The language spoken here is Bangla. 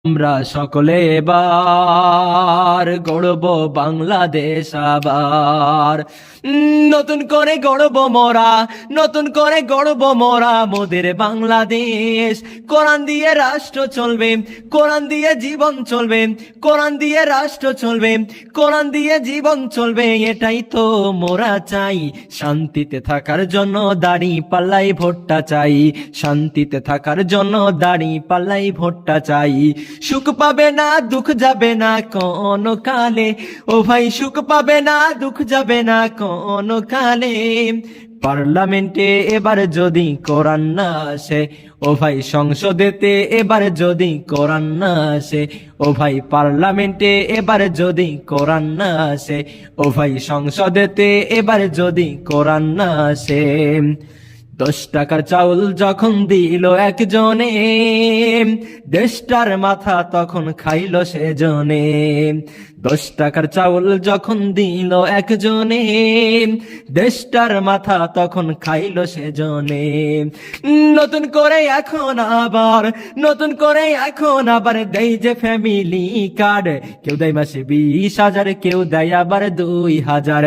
আমরা সকলে এবার গড়ব বাংলাদেশ আবার। নতুন করে গড়ব মোরা, নতুন করে গড়ব মোরা মোদের বাংলাদেশ। কোরআন দিয়ে রাষ্ট্র চলবে, কোরআন দিয়ে জীবন চলবে, কোরআন দিয়ে রাষ্ট্র চলবে, কোরআন দিয়ে জীবন চলবে। এটাই তো মোরা চাই, শান্তিতে থাকার জন্য দাড়ি পাল্লাই ভোটটা চাই, শান্তিতে থাকার জন্য দাড়ি পাল্লাই ভোটটা চাই। সুখ পাবে না, দুঃখ যাবে না কোনো কালে, ও ভাই সুখ পাবে না, দুঃখ যাবে না কোনো কালে। পার্লামেন্টে এবার যদি কোরআন না আসে, ও ভাই সংসদেতে এবার যদি কোরআন না আসে, ও ভাই পার্লামেন্টে এবার যদি কোরআন না আসে, ও ভাই সংসদেতে এবার যদি কোরআন না আসে। 10 টাকার চাউল যখন দিল একজনে, দেশটার মাথা তখন খাইল সেজনে। 10 টাকার চাউল যখন দিল একজনে, দেশটার মাথা তখন খাইল সেজনে। নতুন করে এখন আবার, নতুন করে এখন আবার দেই যে ফ্যামিলি কার্ড। কেউ দেয় মাসে 20,000, কেউ দেয় আবার 2,000।